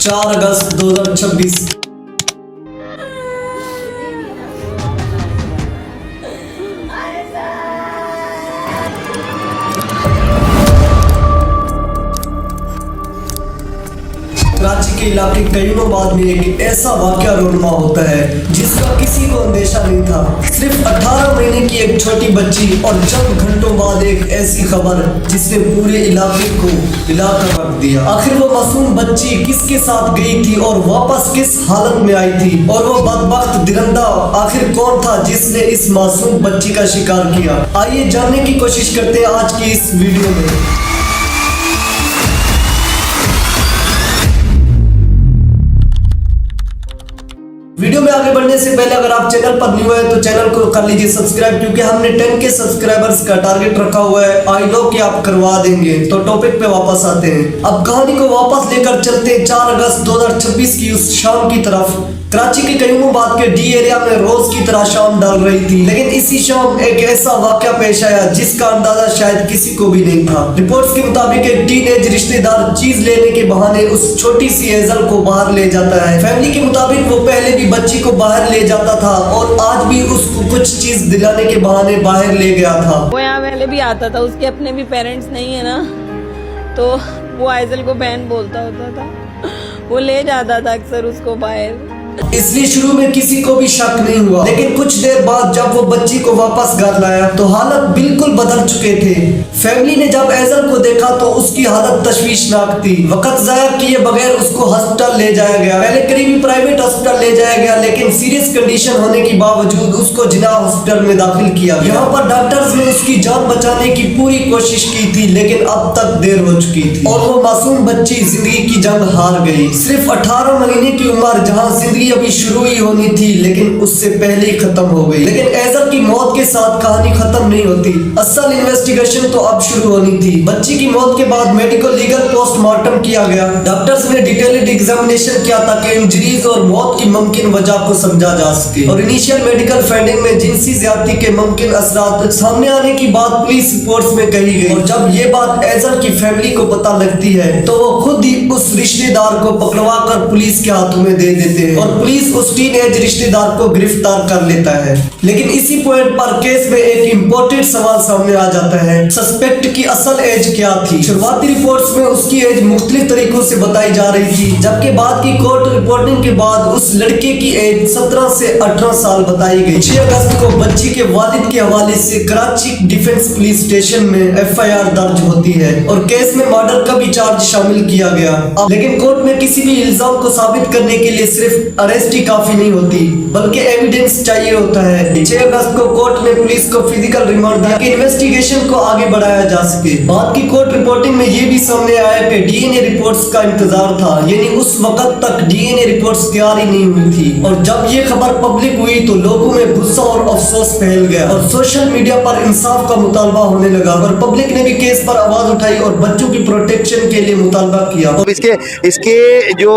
4 अगस्त 2026। कराची के इलाके कयूमाबाद में एक ऐसा वाकया रोनमा होता है जिसका किसी को अंदेशा नहीं था। सिर्फ 18 महीने की एक छोटी बच्ची और चंद घंटों बाद एक ऐसी खबर जिसने पूरे इलाके को हिलाकर रख दिया। आखिर वो मासूम बच्ची किसके साथ गई थी और वापस किस हालत में आई थी, और वो बदबख्त दरिंदा आखिर कौन था जिसने इस मासूम बच्ची का शिकार किया। आइए जानने की कोशिश करते हैं आज की इस वीडियो में। वीडियो में आगे बढ़ने से पहले अगर आप चैनल पर न्यू है तो चैनल को कर लीजिए सब्सक्राइब, क्योंकि हमने 10 के सब्सक्राइबर्स का टारगेट रखा हुआ है। आई नो कि आप करवा देंगे। तो टॉपिक पे वापस आते हैं। अब कहानी को वापस लेकर चलते हैं 4 अगस्त 2026 की उस शाम की तरफ। कराची के कयूमाबाद के डी एरिया में रोज की तरह शाम डाल रही थी, लेकिन इसी शाम एक ऐसा वाकया पेश आया जिसका अंदाजा शायद किसी को भी नहीं था। रिपोर्ट्स के मुताबिक एक टीनेज रिश्तेदार चीज लेने के बहाने उस छोटी सी हेजल को बाहर ले जाता है। फैमिली के मुताबिक वो पहले भी बच्ची को बाहर ले जाता था और आज भी उसको कुछ चीज दिलाने के बहाने बाहर ले गया था। वो यहाँ पहले भी आता था, उसके अपने भी पेरेंट्स नहीं है ना, तो वो आइजल को बहन बोलता होता था। वो ले जाता था अक्सर उसको बाहर, इसलिए शुरू में किसी को भी शक नहीं हुआ, लेकिन कुछ देर बाद जब वो बच्ची को वापस घर लाया तो हालत बिल्कुल बदल चुके थे। फैमिली ने जब एजल को देखा तो उसकी हालत तशवीशनाक थी। वक्त जाया किए बगैर उसको हॉस्पिटल ले जाया गया। पहले करीबी प्राइवेट हॉस्पिटल ले जाया गया, लेकिन सीरियस कंडीशन होने के बावजूद उसको जिना हॉस्पिटल में दाखिल किया। यहाँ पर डॉक्टर्स ने उसकी जान बचाने की पूरी कोशिश की थी, लेकिन अब तक देर हो चुकी थी और वो मासूम बच्ची जिंदगी की जंग हार गई। सिर्फ 18 महीने की उम्र, जहाँ जिंदगी अभी शुरू ही होनी थी लेकिन उससे पहले ही खत्म हो गई। लेकिन एजल की मौत के साथ कहानी खत्म नहीं होती। असल इन्वेस्टिगेशन तो अब शुरू होनी थी। बच्ची की मौत के बाद मेडिकल लीगल पोस्टमार्टम किया गया। डॉक्टर्स ने डिटेल्ड एग्जामिनेशन किया ताकि इंजरीज और मौत की मुमकिन वजह को समझा जा सके, और इनिशियल मेडिकल फाइंडिंग में जिनसी ज्यादती के मुमकिन असरात सामने आने की बात पुलिस रिपोर्ट्स में कही गई। और जब ये बात एजल की फैमिली को पता लगती है तो वो खुद ही उस रिश्तेदार को पकड़वा कर पुलिस के हाथों में दे देते हैं और पुलिस उस टीनेज रिश्तेदार को गिरफ्तार कर लेता है। लेकिन इसी पॉइंट पर केस में एक इम्पोर्टेंट सवाल सामने आ जाता है, सस्पेक्ट की असल एज क्या थी। शुरुआती रिपोर्ट्स में उसकी एज मुख्तलिफ तरीकों से बताई जा रही थी, जबकि बाद की कोर्ट रिपोर्टिंग के बाद उस लड़के की एज 17 से 18 साल बताई गई। 6 अगस्त को बच्ची के वालिद के हवाले से कराची डिफेंस पुलिस स्टेशन में FIR दर्ज होती है और केस में मर्डर का भी चार्ज शामिल किया गया। लेकिन कोर्ट में किसी भी इल्जाम को साबित करने के लिए सिर्फ अरेस्ट ही काफी नहीं होती, बल्कि एविडेंस चाहिए होता है। 6 अगस्त को कोर्ट ने पुलिस को फिजिकल रिमांड दिया कि इन्वेस्टिगेशन को आगे बढ़ाया जा सके। बाद की कोर्ट रिपोर्टिंग में ये भी सामने आया कि DNA रिपोर्ट्स का इंतजार था, यानी उस वक्त तक DNA रिपोर्ट्स तैयार ही नहीं हुई थी। और जब ये खबर पब्लिक हुई तो लोगों में गुस्सा और अफसोस फैल गया और सोशल मीडिया पर इंसाफ का मुतालबा होने लगा और पब्लिक ने भी केस पर आवाज उठाई और बच्चों की प्रोटेक्शन के लिए मुतालबा किया। तो इसके जो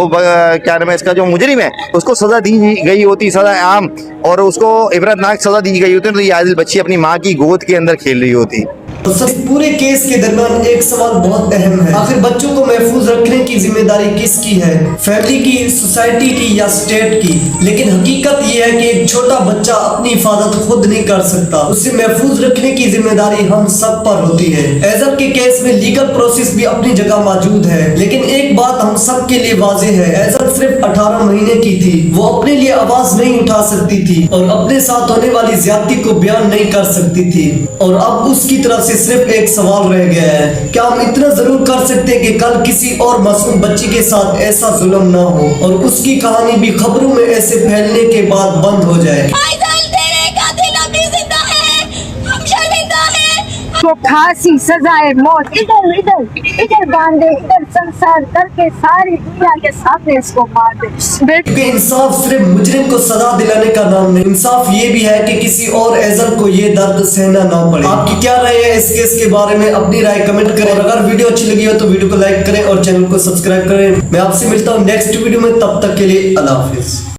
क्या नाम है, इसका जो मुजरिम है उसको सजा दी गई होती, सजा आम, और उसको इबरतनाक सजा दी गई होती, तो ये आदिल बच्ची अपनी माँ की गोद के अंदर खेल रही होती। तो पूरे केस के दरमियान एक सवाल बहुत अहम है, आखिर बच्चों को महफूज रखने की जिम्मेदारी किसकी है, फैमिली की, सोसाइटी की या स्टेट की। लेकिन हकीकत यह है कि एक छोटा बच्चा अपनी हिफाजत खुद नहीं कर सकता, उसे महफूज रखने की जिम्मेदारी हम सब पर होती है। एजल के केस में लीगल प्रोसेस भी अपनी जगह मौजूद है, लेकिन एक बात हम सब के लिए वाज़ेह है, एजल सिर्फ 18 महीने की थी। वो अपने लिए आवाज नहीं उठा सकती थी और अपने साथ होने वाली ज्यादती को बयान नहीं कर सकती थी। और अब उसकी तरफ से सिर्फ एक सवाल रह गया है, क्या हम इतना जरूर कर सकते हैं कि कल किसी और मासूम बच्ची के साथ ऐसा जुल्म ना हो और उसकी कहानी भी खबरों में ऐसे फैलने के बाद बंद हो जाए। तो फांसी सजाए मौत इधर इधर इधर बांधे, इधर संसार करके सारी दुनिया के सामने इसको मार दे। कि इंसाफ सिर्फ मुजरिम को सजा दिलाने का नाम नहीं, इंसाफ ये भी है कि किसी और एजल को ये दर्द सहना ना पड़े। आपकी क्या राय है इस केस के बारे में, अपनी राय कमेंट करें और अगर वीडियो अच्छी लगी हो तो वीडियो को लाइक करें और चैनल को सब्सक्राइब करें। मैं आपसे मिलता हूँ नेक्स्ट वीडियो में, तब तक के लिए अल्लाह हाफिज।